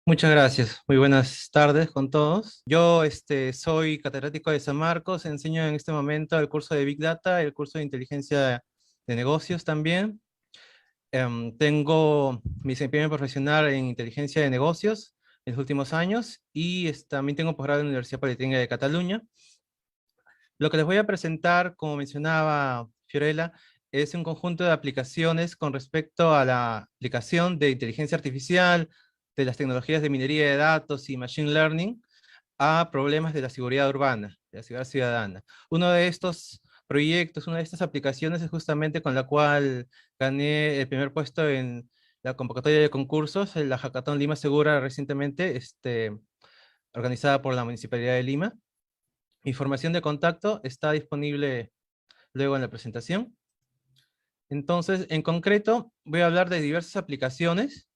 Muchas gracias. Muy buenas tardes con todos. Yo soy catedrático de San Marcos, enseño en este momento el curso de Big Data, el curso de Inteligencia de Negocios también. Tengo mi desempeño profesional en Inteligencia de Negocios en los últimos años y también tengo posgrado en la Universidad Politécnica de Cataluña. Lo que les voy a presentar, como mencionaba Fiorella, es un conjunto de aplicaciones con respecto a la aplicación de inteligencia artificial, de las tecnologías de minería de datos y machine learning a problemas de la seguridad urbana, de la seguridad ciudadana. Uno de estos proyectos, una de estas aplicaciones es justamente con la cual gané el primer puesto en la convocatoria de concursos, en la Hackathon Lima Segura recientemente, organizada por la Municipalidad de Lima. Información de contacto está disponible luego en la presentación. Entonces, en concreto, voy a hablar de diversas aplicaciones,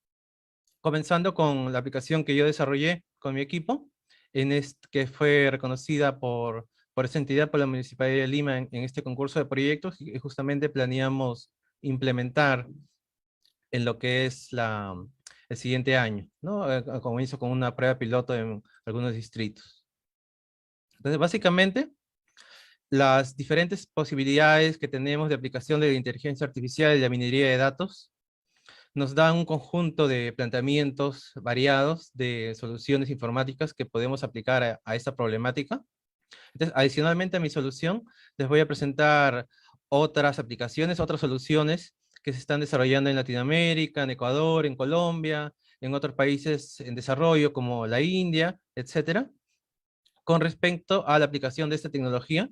comenzando con la aplicación que yo desarrollé con mi equipo, que fue reconocida por esta entidad, por la Municipalidad de Lima, en este concurso de proyectos, y justamente planeamos implementar en lo que es el siguiente año, ¿no? Como hizo con una prueba piloto en algunos distritos. Entonces, básicamente, las diferentes posibilidades que tenemos de aplicación de la inteligencia artificial y la minería de datos nos dan un conjunto de planteamientos variados de soluciones informáticas que podemos aplicar a esta problemática. Entonces, adicionalmente a mi solución, les voy a presentar otras aplicaciones, otras soluciones que se están desarrollando en Latinoamérica, en Ecuador, en Colombia, en otros países en desarrollo como la India, etcétera, con respecto a la aplicación de esta tecnología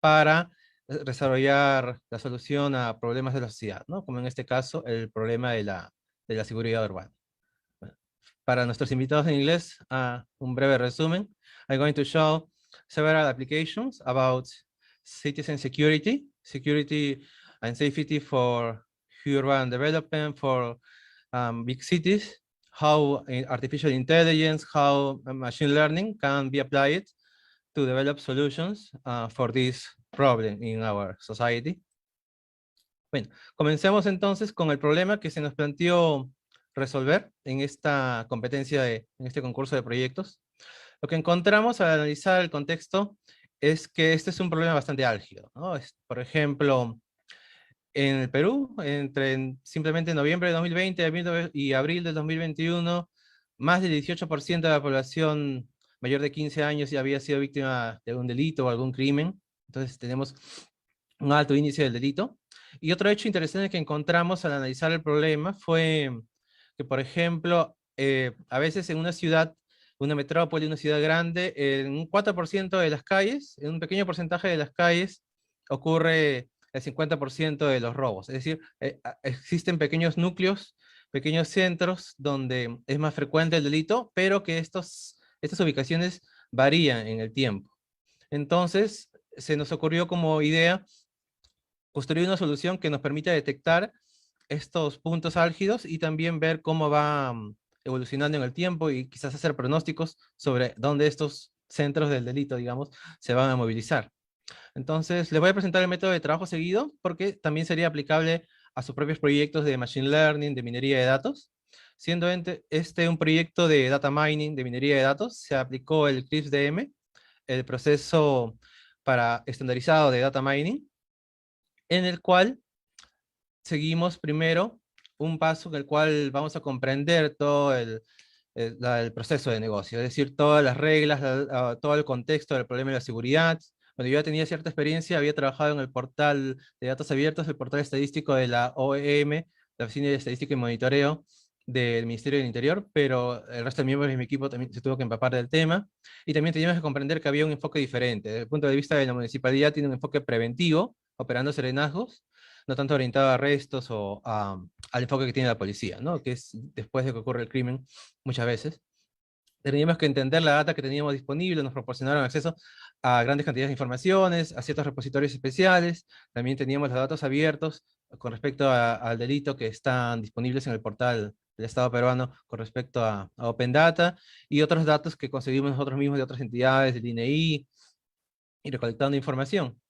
para desarrollar la solución a problemas de la sociedad, ¿no? Como en este caso, el problema de la seguridad urbana. Bueno, para nuestros invitados en inglés, un breve resumen. I'm going to show several applications about citizen security, security and safety for urban development, for big cities, how artificial intelligence, how machine learning can be applied to develop solutions for this problem in our society. Bueno, comencemos entonces con el problema que se nos planteó resolver en esta competencia, en este concurso de proyectos. Lo que encontramos al analizar el contexto es que este es un problema bastante álgido, ¿no? Por ejemplo, en el Perú, simplemente noviembre de 2020 y abril de 2021, más del 18% de la población mayor de 15 años ya había sido víctima de algún delito o algún crimen. Entonces tenemos un alto índice del delito. Y otro hecho interesante que encontramos al analizar el problema fue que, por ejemplo, a veces en una ciudad, una metrópoli, una ciudad grande, en un 4% de las calles, en un pequeño porcentaje de las calles, ocurre el 50% de los robos. Es decir, existen pequeños núcleos, pequeños centros donde es más frecuente el delito, pero que estas ubicaciones varían en el tiempo. Entonces, se nos ocurrió como idea construir una solución que nos permita detectar estos puntos álgidos y también ver cómo va evolucionando en el tiempo y quizás hacer pronósticos sobre dónde estos centros del delito, digamos, se van a movilizar. Entonces, les voy a presentar el método de trabajo seguido porque también sería aplicable a sus propios proyectos de Machine Learning, de minería de datos. Siendo este un proyecto de data mining, de minería de datos, se aplicó el CRISP-DM, el proceso para estandarizado de data mining, en el cual seguimos primero un paso en el cual vamos a comprender todo el proceso de negocio, es decir, todas las reglas, todo el contexto del problema de la seguridad. Bueno, yo ya tenía cierta experiencia, había trabajado en el portal de datos abiertos, el portal estadístico de la OEM, la Oficina de Estadística y Monitoreo del Ministerio del Interior, pero el resto de miembros de mi equipo también se tuvo que empapar del tema, y también teníamos que comprender que había un enfoque diferente. Desde el punto de vista de la municipalidad, tiene un enfoque preventivo, operando serenazgos, no tanto orientado a arrestos o al enfoque que tiene la policía, ¿no? Que es después de que ocurre el crimen, muchas veces. Teníamos que entender la data que teníamos disponible, nos proporcionaron acceso a grandes cantidades de informaciones, a ciertos repositorios especiales, también teníamos los datos abiertos con respecto al delito que están disponibles en el portal del Estado peruano con respecto a Open Data, y otros datos que conseguimos nosotros mismos de otras entidades, del INEI, y recolectando información.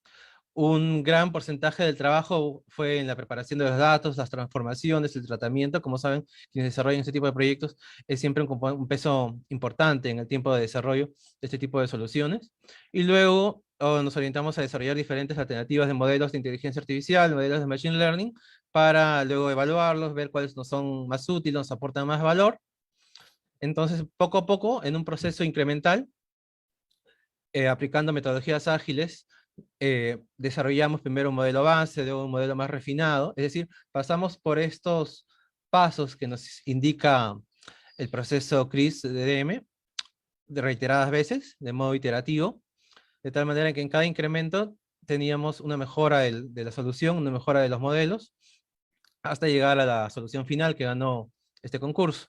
Un gran porcentaje del trabajo fue en la preparación de los datos, las transformaciones, el tratamiento. Como saben, quienes desarrollan este tipo de proyectos es siempre un peso importante en el tiempo de desarrollo de este tipo de soluciones. Y luego nos orientamos a desarrollar diferentes alternativas de modelos de inteligencia artificial, modelos de machine learning, para luego evaluarlos, ver cuáles nos son más útiles, nos aportan más valor. Entonces, poco a poco, en un proceso incremental, aplicando metodologías ágiles, desarrollamos primero un modelo base, luego un modelo más refinado, es decir, pasamos por estos pasos que nos indica el proceso CRISP-DM de reiteradas veces, de modo iterativo, de tal manera que en cada incremento teníamos una mejora de la solución, una mejora de los modelos, hasta llegar a la solución final que ganó este concurso.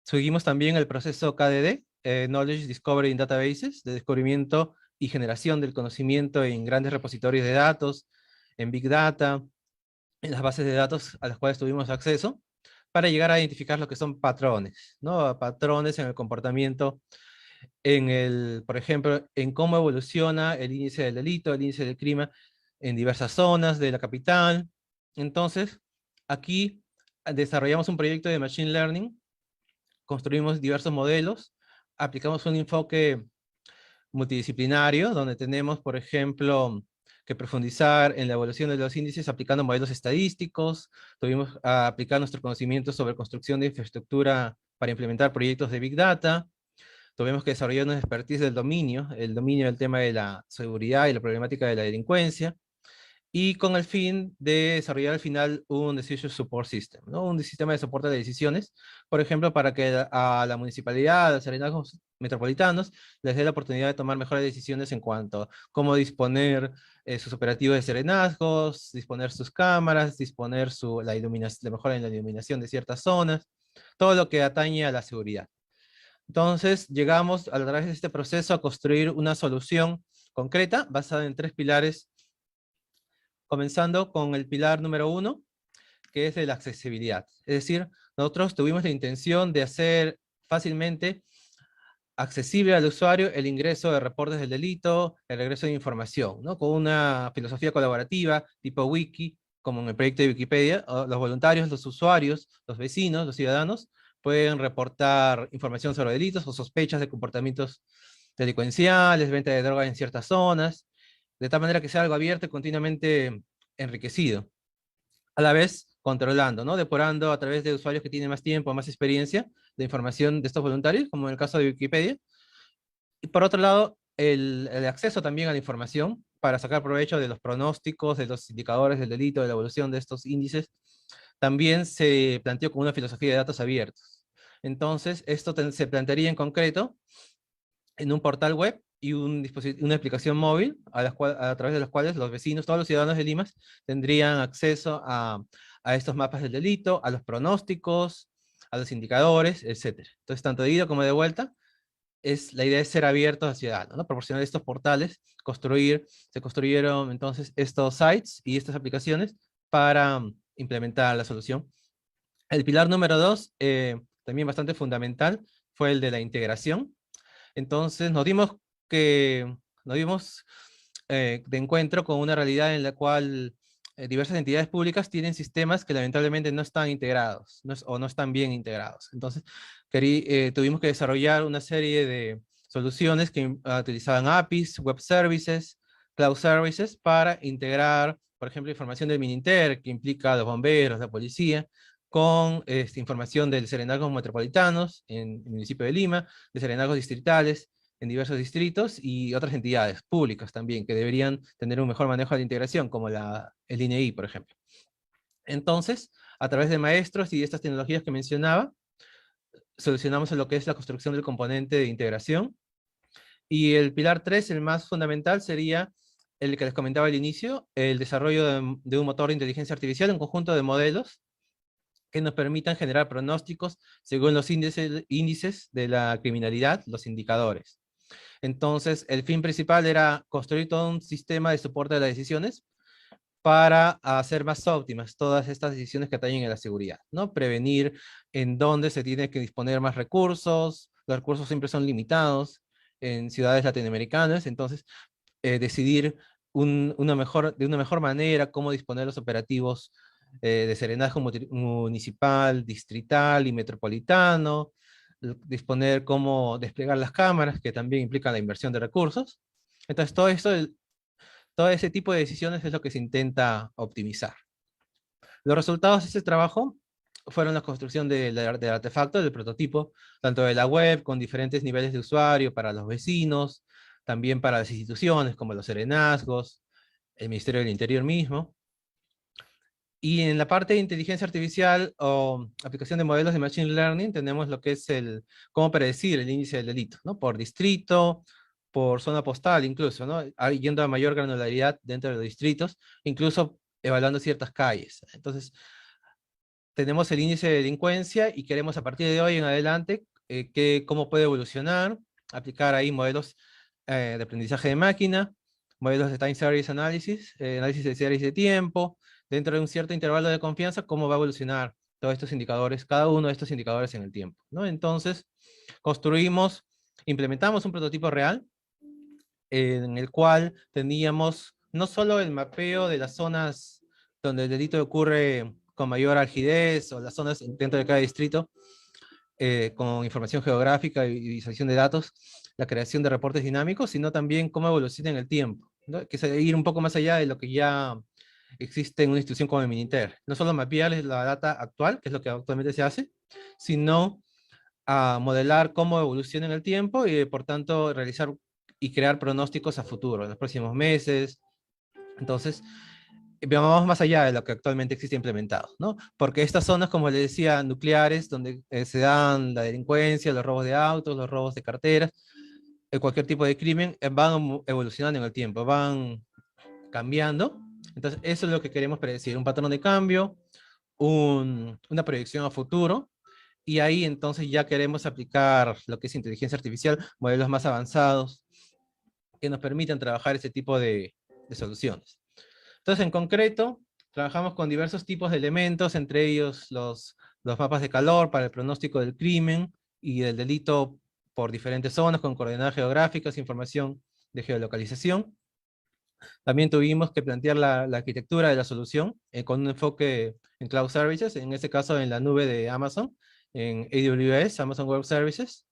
Seguimos también el proceso KDD, Knowledge Discovery in Databases, de descubrimiento y generación del conocimiento en grandes repositorios de datos, en Big Data, en las bases de datos a las cuales tuvimos acceso, para llegar a identificar lo que son patrones, ¿no? Patrones en el comportamiento, por ejemplo, en cómo evoluciona el índice del delito, el índice del crimen en diversas zonas de la capital. Entonces, aquí desarrollamos un proyecto de Machine Learning, construimos diversos modelos, aplicamos un enfoque multidisciplinario, donde tenemos, por ejemplo, que profundizar en la evaluación de los índices aplicando modelos estadísticos, tuvimos a aplicar nuestro conocimiento sobre construcción de infraestructura para implementar proyectos de Big Data, tuvimos que desarrollar una expertise del dominio, el dominio del tema de la seguridad y la problemática de la delincuencia, y con el fin de desarrollar al final un Decision Support System, ¿no? Un sistema de soporte de decisiones, por ejemplo, para que a la municipalidad, a los serenazgos metropolitanos, les dé la oportunidad de tomar mejores decisiones en cuanto a cómo disponer sus operativos de serenazgos, disponer sus cámaras, disponer la mejora en la iluminación de ciertas zonas, todo lo que atañe a la seguridad. Entonces, llegamos a través de este proceso a construir una solución concreta basada en 3 pilares, comenzando con el pilar número 1, que es de la accesibilidad. Es decir, nosotros tuvimos la intención de hacer fácilmente accesible al usuario el ingreso de reportes del delito, el regreso de información, ¿no? Con una filosofía colaborativa, tipo wiki, como en el proyecto de Wikipedia. Los voluntarios, los usuarios, los vecinos, los ciudadanos, pueden reportar información sobre delitos o sospechas de comportamientos delincuenciales, venta de drogas en ciertas zonas, de tal manera que sea algo abierto y continuamente enriquecido, a la vez controlando, ¿no? Depurando a través de usuarios que tienen más tiempo, más experiencia, la información de estos voluntarios, como en el caso de Wikipedia. Y por otro lado, el acceso también a la información para sacar provecho de los pronósticos, de los indicadores del delito, de la evolución de estos índices, también se planteó como una filosofía de datos abiertos. Entonces, esto se plantearía en concreto en un portal web y una aplicación móvil a través de las cuales los vecinos, todos los ciudadanos de Lima, tendrían acceso a estos mapas del delito, a los pronósticos, a los indicadores, etc. Entonces, tanto de ida como de vuelta, la idea es ser abiertos al ciudadano, ¿no? Proporcionar estos portales, se construyeron entonces estos sites y estas aplicaciones para implementar la solución. El pilar número 2, también bastante fundamental, fue el de la integración. Entonces que, nos dimos de encuentro con una realidad en la cual diversas entidades públicas tienen sistemas que lamentablemente no están integrados, o no están bien integrados. Entonces tuvimos que desarrollar una serie de soluciones que utilizaban APIs, web services, cloud services para integrar, por ejemplo, información del Mininter, que implica a los bomberos, la policía, con información de serenazgos metropolitanos en el municipio de Lima, de serenazgos distritales en diversos distritos y otras entidades públicas también que deberían tener un mejor manejo de la integración, como el INEI, por ejemplo. Entonces, a través de maestros y de estas tecnologías que mencionaba, solucionamos lo que es la construcción del componente de integración. Y el pilar 3, el más fundamental, sería el que les comentaba al inicio, el desarrollo de un motor de inteligencia artificial, un conjunto de modelos que nos permitan generar pronósticos según los índices de la criminalidad, los indicadores. Entonces, el fin principal era construir todo un sistema de soporte de las decisiones para hacer más óptimas todas estas decisiones que atañen a la seguridad, ¿no? Prevenir en dónde se tiene que disponer más recursos, los recursos siempre son limitados en ciudades latinoamericanas, entonces decidir de una mejor manera cómo disponer los operativos de serenazgo municipal, distrital y metropolitano, disponer cómo desplegar las cámaras, que también implica la inversión de recursos. Entonces, todo ese tipo de decisiones es lo que se intenta optimizar. Los resultados de este trabajo fueron la construcción del artefacto, del prototipo, tanto de la web con diferentes niveles de usuario para los vecinos, también para las instituciones como los serenazgos, el Ministerio del Interior mismo. Y en la parte de inteligencia artificial o aplicación de modelos de Machine Learning tenemos lo que es cómo predecir el índice del delito, ¿no? Por distrito, por zona postal incluso, ¿no? Yendo a mayor granularidad dentro de los distritos, incluso evaluando ciertas calles. Entonces, tenemos el índice de delincuencia y queremos a partir de hoy en adelante cómo puede evolucionar, aplicar ahí modelos de aprendizaje de máquina, modelos de time series analysis, análisis de series de tiempo, dentro de un cierto intervalo de confianza, cómo va a evolucionar todos estos indicadores, cada uno de estos indicadores en el tiempo, ¿no? Entonces, implementamos un prototipo real, en el cual teníamos no solo el mapeo de las zonas donde el delito ocurre con mayor algidez, o las zonas dentro de cada distrito, con información geográfica y visualización de datos, la creación de reportes dinámicos, sino también cómo evoluciona en el tiempo, ¿no? Que es ir un poco más allá de lo que ya existe en una institución como el Mininter. No solo mapear la data actual, que es lo que actualmente se hace, sino a modelar cómo evoluciona en el tiempo y por tanto realizar y crear pronósticos a futuro, en los próximos meses. Entonces, vamos más allá de lo que actualmente existe implementado, ¿no? Porque estas zonas, como les decía, nucleares, donde se dan la delincuencia, los robos de autos, los robos de carteras, cualquier tipo de crimen, van evolucionando en el tiempo, van cambiando. Entonces, eso es lo que queremos predecir, un patrón de cambio, una proyección a futuro, y ahí entonces ya queremos aplicar lo que es inteligencia artificial, modelos más avanzados, que nos permitan trabajar ese tipo de soluciones. Entonces, en concreto, trabajamos con diversos tipos de elementos, entre ellos los mapas de calor para el pronóstico del crimen y del delito por diferentes zonas, con coordenadas geográficas, información de geolocalización. También tuvimos que plantear la arquitectura de la solución con un enfoque en Cloud Services, en este caso en la nube de Amazon, en AWS, Amazon Web Services.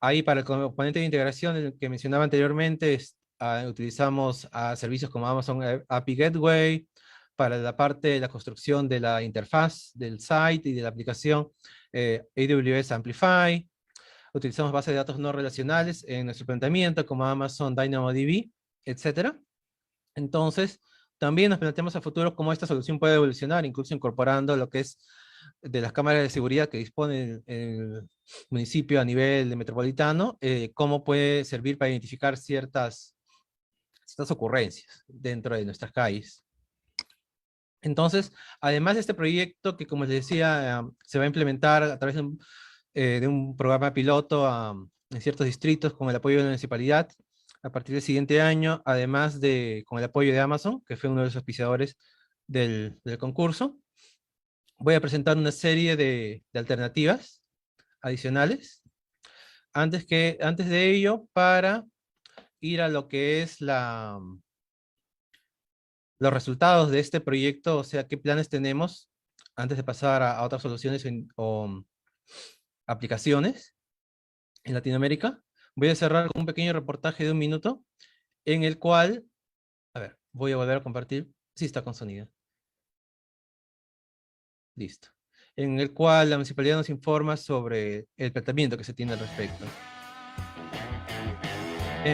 Ahí para el componente de integración el que mencionaba anteriormente, utilizamos servicios como Amazon API Gateway, para la parte de la construcción de la interfaz del site y de la aplicación AWS Amplify. Utilizamos bases de datos no relacionales en nuestro planteamiento como Amazon DynamoDB, etcétera. Entonces, también nos planteamos a futuro cómo esta solución puede evolucionar, incluso incorporando lo que es de las cámaras de seguridad que dispone el municipio a nivel metropolitano, cómo puede servir para identificar ciertas ocurrencias dentro de nuestras calles. Entonces, además de este proyecto que, como les decía, se va a implementar a través de un programa piloto en ciertos distritos con el apoyo de la municipalidad, a partir del siguiente año, además con el apoyo de Amazon, que fue uno de los auspiciadores del concurso, voy a presentar una serie de alternativas adicionales, antes de ello, para ir a lo que es los resultados de este proyecto, o sea, qué planes tenemos antes de pasar a otras soluciones o aplicaciones en Latinoamérica. Voy a cerrar con un pequeño reportaje de 1 minuto, en el cual, a ver, voy a volver a compartir. Sí, está con sonido. Listo. En el cual la municipalidad nos informa sobre el tratamiento que se tiene al respecto.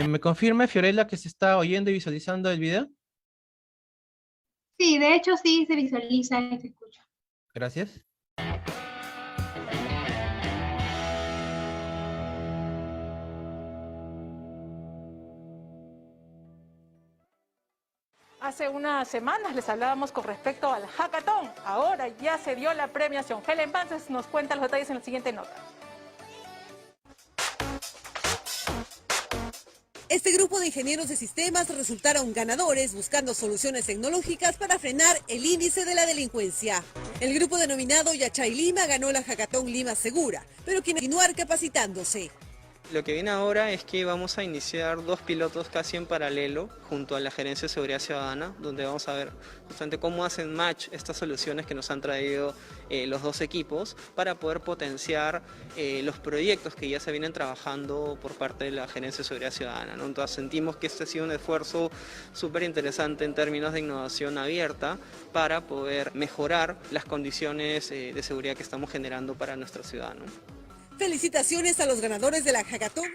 ¿Me confirma, Fiorella, que se está oyendo y visualizando el video? Sí, de hecho sí se visualiza y se escucha. Gracias. Hace unas semanas les hablábamos con respecto al hackathon. Ahora ya se dio la premiación. Helen Vances nos cuenta los detalles en la siguiente nota. Este grupo de ingenieros de sistemas resultaron ganadores buscando soluciones tecnológicas para frenar el índice de la delincuencia. El grupo denominado Yachay Lima ganó la Hackathon Lima Segura, pero quiere continuar capacitándose. Lo que viene ahora es que vamos a iniciar 2 pilotos casi en paralelo junto a la Gerencia de Seguridad Ciudadana, donde vamos a ver justamente cómo hacen match estas soluciones que nos han traído los dos equipos para poder potenciar los proyectos que ya se vienen trabajando por parte de la Gerencia de Seguridad Ciudadana, ¿no? Entonces sentimos que este ha sido un esfuerzo súper interesante en términos de innovación abierta para poder mejorar las condiciones de seguridad que estamos generando para nuestra ciudad, ¿no? Felicitaciones a los ganadores de la hackathon.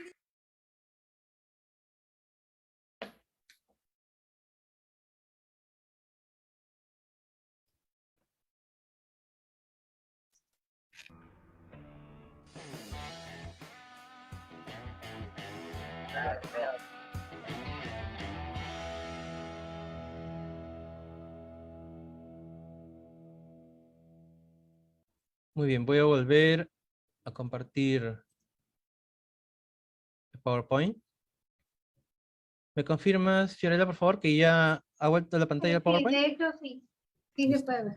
Muy bien, voy a volver a compartir el PowerPoint. ¿Me confirmas, Fiorella, por favor, que ya ha vuelto la pantalla del Sí, PowerPoint? de hecho, sí. Sí se puede ver.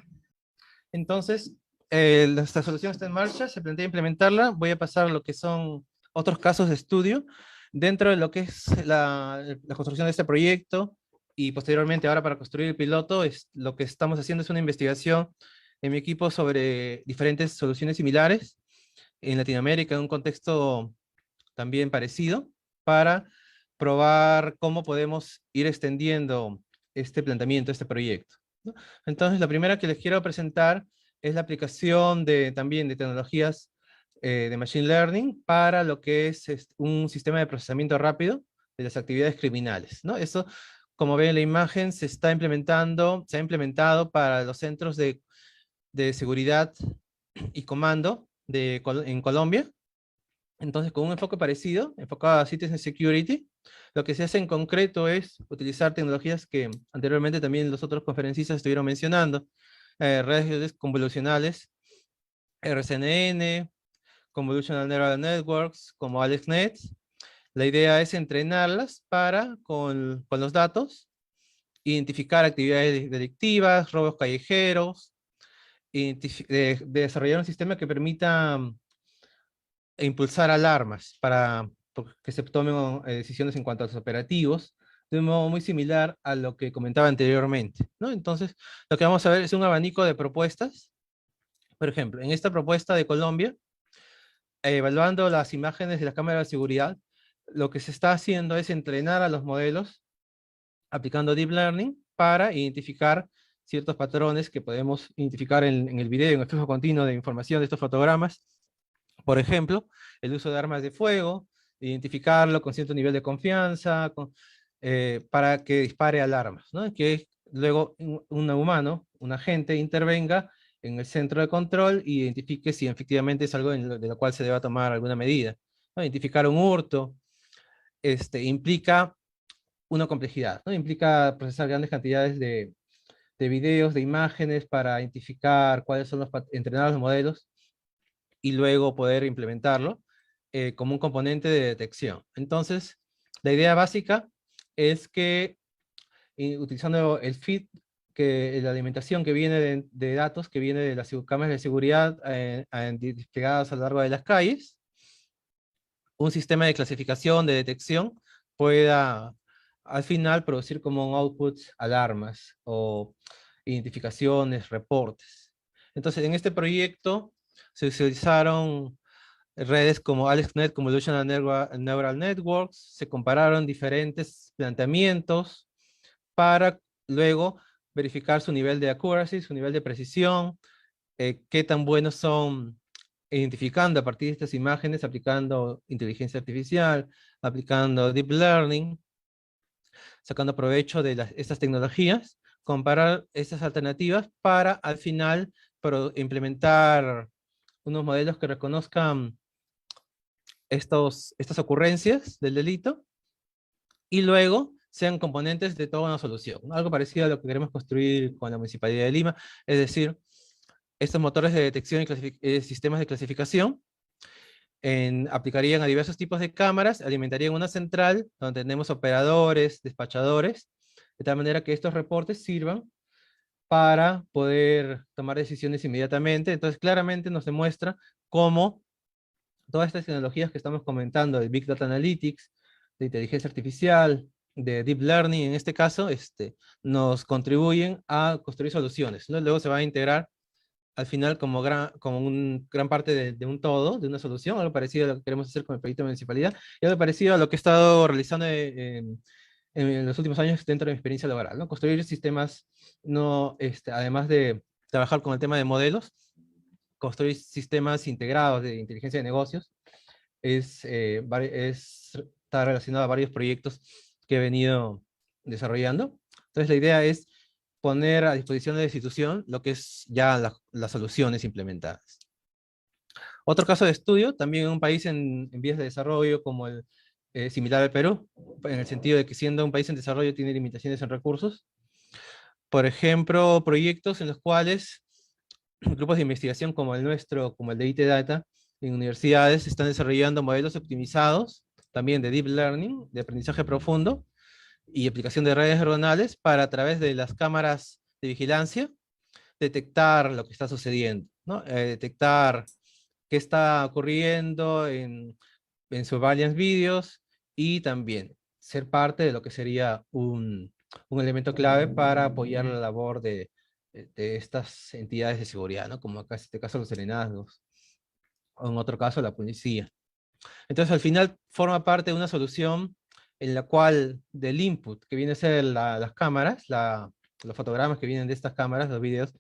Entonces, esta solución está en marcha, se plantea implementarla. Voy a pasar a lo que son otros casos de estudio dentro de lo que es la construcción de este proyecto, y posteriormente ahora para construir el piloto, lo que estamos haciendo es una investigación en mi equipo sobre diferentes soluciones similares en Latinoamérica, en un contexto también parecido, para probar cómo podemos ir extendiendo este planteamiento, este proyecto, ¿no? Entonces, la primera que les quiero presentar es la aplicación también de tecnologías de Machine Learning para lo que es un sistema de procesamiento rápido de las actividades criminales, ¿no? Eso, como ven en la imagen, se ha implementado para los centros de seguridad y comando en Colombia. Entonces, con un enfoque parecido, enfocado a Citizen Security, lo que se hace en concreto es utilizar tecnologías que anteriormente también los otros conferencistas estuvieron mencionando, redes convolucionales, RCNN, Convolutional Neural Networks, como AlexNet. La idea es entrenarlas para, con los datos, identificar actividades delictivas, robos callejeros, de desarrollar un sistema que permita impulsar alarmas para que se tomen decisiones en cuanto a los operativos, de un modo muy similar a lo que comentaba anteriormente, ¿no? Entonces, lo que vamos a ver es un abanico de propuestas. Por ejemplo, en esta propuesta de Colombia, evaluando las imágenes de las cámaras de seguridad, lo que se está haciendo es entrenar a los modelos aplicando Deep Learning para identificar ciertos patrones que podemos identificar en el video, en el flujo continuo de información de estos fotogramas. Por ejemplo, el uso de armas de fuego, identificarlo con cierto nivel de confianza, para que dispare alarmas, ¿no? Que luego un humano, un agente, intervenga en el centro de control y identifique si efectivamente es algo de lo cual se deba tomar alguna medida, ¿no? Identificar un hurto implica una complejidad, ¿no? Implica procesar grandes cantidades de videos, de imágenes para identificar cuáles son entrenar los modelos y luego poder implementarlo como un componente de detección. Entonces, la idea básica es que utilizando el feed, la alimentación que viene de datos, que viene de las cámaras de seguridad desplegadas a lo largo de las calles, un sistema de clasificación, de detección, pueda al final producir como un output alarmas o identificaciones, reportes. Entonces, en este proyecto se utilizaron redes como AlexNet, Convolutional Neural Networks, se compararon diferentes planteamientos para luego verificar su nivel de accuracy, su nivel de precisión, qué tan buenos son identificando a partir de estas imágenes, aplicando inteligencia artificial, aplicando deep learning, sacando provecho de estas tecnologías, comparar estas alternativas para al final implementar unos modelos que reconozcan estas ocurrencias del delito y luego sean componentes de toda una solución. Algo parecido a lo que queremos construir con la Municipalidad de Lima, es decir, estos motores de detección y sistemas de clasificación aplicarían a diversos tipos de cámaras, alimentarían una central donde tenemos operadores, despachadores, de tal manera que estos reportes sirvan para poder tomar decisiones inmediatamente. Entonces claramente nos demuestra cómo todas estas tecnologías que estamos comentando, de Big Data Analytics, de inteligencia artificial, de Deep Learning, en este caso, nos contribuyen a construir soluciones, ¿no? Luego se va a integrar al final como gran parte de un todo, de una solución, algo parecido a lo que queremos hacer con el proyecto de municipalidad, y algo parecido a lo que he estado realizando en los últimos años dentro de mi experiencia laboral, ¿no? Construir sistemas, no, además de trabajar con el tema de modelos, construir sistemas integrados de inteligencia de negocios, está relacionado a varios proyectos que he venido desarrollando. Entonces la idea es poner a disposición de la institución lo que es ya las soluciones implementadas. Otro caso de estudio, también en un país en vías de desarrollo como similar al Perú, en el sentido de que siendo un país en desarrollo tiene limitaciones en recursos. Por ejemplo, proyectos en los cuales grupos de investigación como el nuestro, como el de IT Data, en universidades están desarrollando modelos optimizados, también de Deep Learning, de aprendizaje profundo, y aplicación de redes neuronales para a través de las cámaras de vigilancia detectar lo que está sucediendo, ¿no? Detectar qué está ocurriendo en surveillance videos y también ser parte de lo que sería un elemento clave para apoyar la labor de estas entidades de seguridad, ¿no? Como acá en este caso los serenazgos, o en otro caso la policía. Entonces al final forma parte de una solución en la cual del input que viene a ser las cámaras, los fotogramas que vienen de estas cámaras, los videos,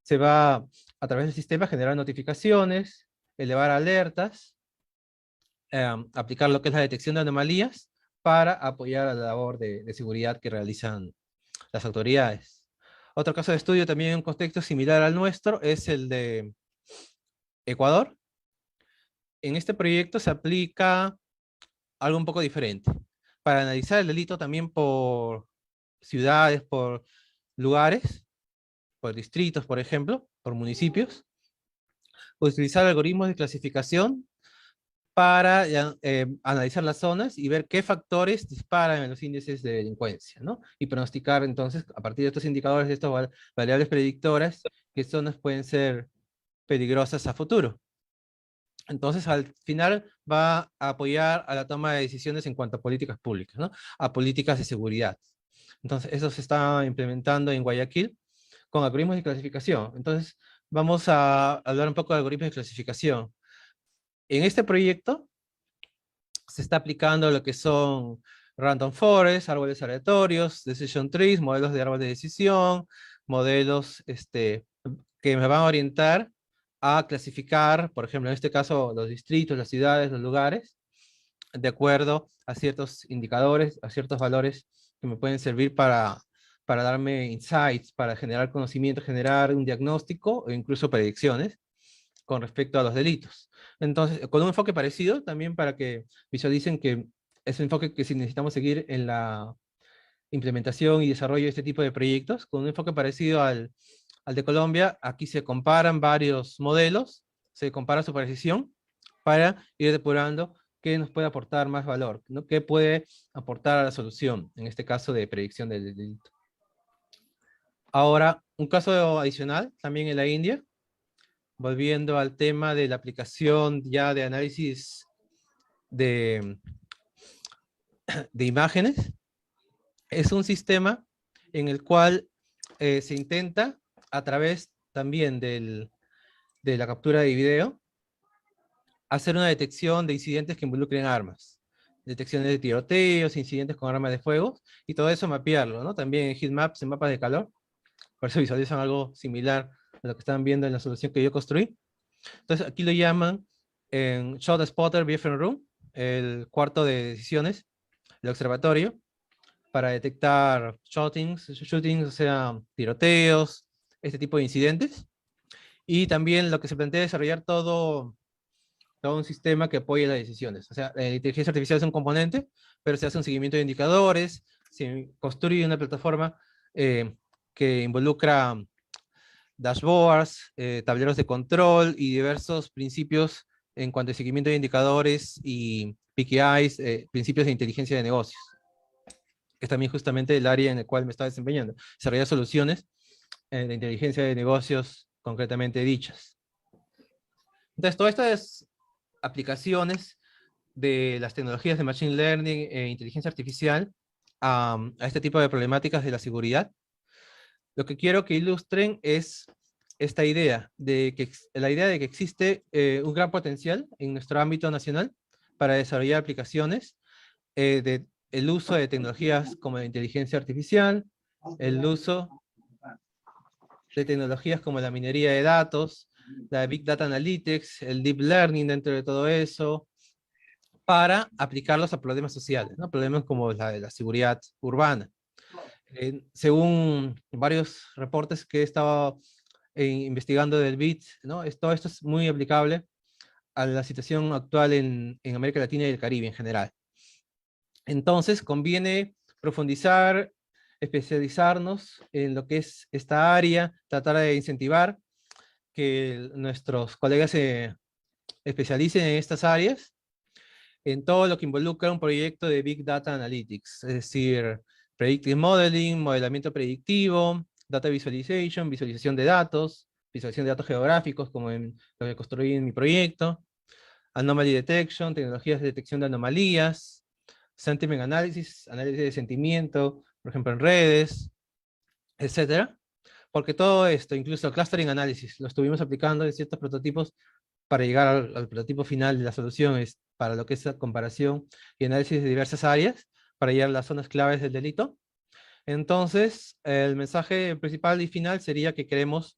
se va a través del sistema generar notificaciones, elevar alertas, aplicar lo que es la detección de anomalías para apoyar a la labor de seguridad que realizan las autoridades. Otro caso de estudio también en un contexto similar al nuestro es el de Ecuador. En este proyecto se aplica algo un poco diferente. Para analizar el delito también por ciudades, por lugares, por distritos, por ejemplo, por municipios, utilizar algoritmos de clasificación para analizar las zonas y ver qué factores disparan en los índices de delincuencia, ¿no? Y pronosticar entonces, a partir de estos indicadores, de estas variables predictoras, qué zonas pueden ser peligrosas a futuro. Entonces, al final va a apoyar a la toma de decisiones en cuanto a políticas públicas, ¿no? A políticas de seguridad. Entonces, eso se está implementando en Guayaquil con algoritmos de clasificación. Entonces, vamos a hablar un poco de algoritmos de clasificación. En este proyecto se está aplicando lo que son random forest, árboles aleatorios, decision trees, modelos de árbol de decisión, modelos que me van a orientar a clasificar, por ejemplo, en este caso, los distritos, las ciudades, los lugares, de acuerdo a ciertos indicadores, a ciertos valores que me pueden servir para darme insights, para generar conocimiento, generar un diagnóstico o incluso predicciones con respecto a los delitos. Entonces, con un enfoque parecido, también para que visualicen que es un enfoque que si necesitamos seguir en la implementación y desarrollo de este tipo de proyectos, con un enfoque parecido al de Colombia. Aquí se comparan varios modelos, se compara su precisión para ir depurando qué nos puede aportar más valor, ¿no? Qué puede aportar a la solución, en este caso de predicción del delito. Ahora, un caso adicional, también en la India, volviendo al tema de la aplicación ya de análisis de imágenes, es un sistema en el cual se intenta, a través también de la captura de video, hacer una detección de incidentes que involucren armas. Detecciones de tiroteos, incidentes con armas de fuego, y todo eso mapearlo, ¿no? También en heatmaps, en mapas de calor. Por eso visualizan algo similar a lo que están viendo en la solución que yo construí. Entonces aquí lo llaman en Shot Spotter BFM Room, el cuarto de decisiones, el observatorio, para detectar shootings, o sea, tiroteos, este tipo de incidentes. Y también lo que se plantea es desarrollar todo un sistema que apoye las decisiones. O sea, la inteligencia artificial es un componente, pero se hace un seguimiento de indicadores, se construye una plataforma que involucra dashboards, tableros de control y diversos principios en cuanto a seguimiento de indicadores y PKIs, principios de inteligencia de negocios. Es también justamente el área en el cual me estaba desempeñando. Desarrollar soluciones de inteligencia de negocios concretamente dichas. Entonces, todo esto es aplicaciones de las tecnologías de Machine Learning e inteligencia artificial a este tipo de problemáticas de la seguridad. Lo que quiero que ilustren es esta idea, la idea de que existe un gran potencial en nuestro ámbito nacional para desarrollar aplicaciones el uso de tecnologías como la inteligencia artificial, el uso de tecnologías como la minería de datos, la Big Data Analytics, el Deep Learning dentro de todo eso, para aplicarlos a problemas sociales, ¿no? Problemas como la de la seguridad urbana. Según varios reportes que he estado investigando del BIT, ¿no? Todo esto es muy aplicable a la situación actual en América Latina y el Caribe en general. Entonces, conviene profundizar, especializarnos en lo que es esta área, tratar de incentivar que nuestros colegas se especialicen en estas áreas, en todo lo que involucra un proyecto de Big Data Analytics, es decir, Predictive Modeling, modelamiento predictivo, Data Visualization, visualización de datos geográficos, como en lo que construí en mi proyecto, Anomaly Detection, tecnologías de detección de anomalías, Sentiment Analysis, análisis de sentimiento, por ejemplo en redes, etcétera. Porque todo esto, incluso Clustering Analysis, lo estuvimos aplicando en ciertos prototipos para llegar al prototipo final de las soluciones, para lo que es la comparación y análisis de diversas áreas, para llegar a las zonas claves del delito. Entonces, el mensaje principal y final sería que queremos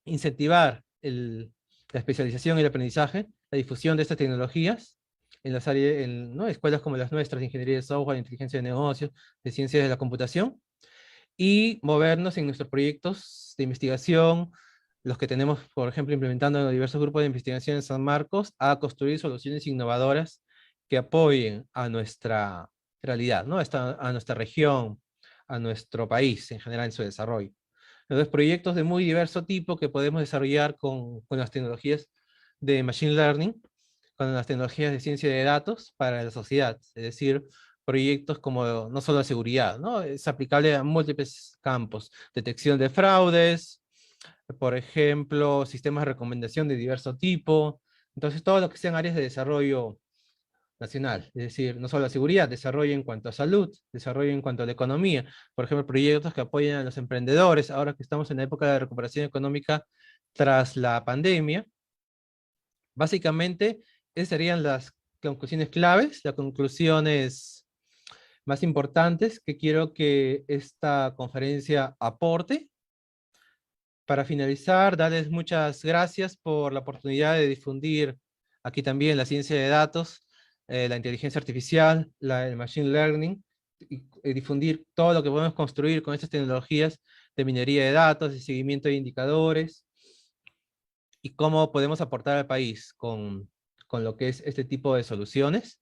incentivar la especialización y el aprendizaje, la difusión de estas tecnologías en las áreas, ¿no? Escuelas como las nuestras, de ingeniería de software, de inteligencia de negocios, de ciencias de la computación, y movernos en nuestros proyectos de investigación, los que tenemos, por ejemplo, implementando en los diversos grupos de investigación en San Marcos, a construir soluciones innovadoras que apoyen a nuestra realidad, ¿no? A nuestra región, a nuestro país en general en su desarrollo. Entonces, proyectos de muy diverso tipo que podemos desarrollar con las tecnologías de Machine Learning, con las tecnologías de ciencia de datos para la sociedad, es decir, proyectos como no solo de seguridad, ¿no? Es aplicable a múltiples campos, detección de fraudes, por ejemplo, sistemas de recomendación de diverso tipo, entonces todo lo que sean áreas de desarrollo nacional, es decir, no solo la seguridad, desarrollo en cuanto a salud, desarrollo en cuanto a la economía, por ejemplo, proyectos que apoyen a los emprendedores, ahora que estamos en la época de recuperación económica tras la pandemia. Básicamente, esas serían las conclusiones claves, las conclusiones más importantes que quiero que esta conferencia aporte. Para finalizar, darles muchas gracias por la oportunidad de difundir aquí también la ciencia de datos, la inteligencia artificial, el machine learning, y difundir todo lo que podemos construir con estas tecnologías de minería de datos, de seguimiento de indicadores, y cómo podemos aportar al país con lo que es este tipo de soluciones.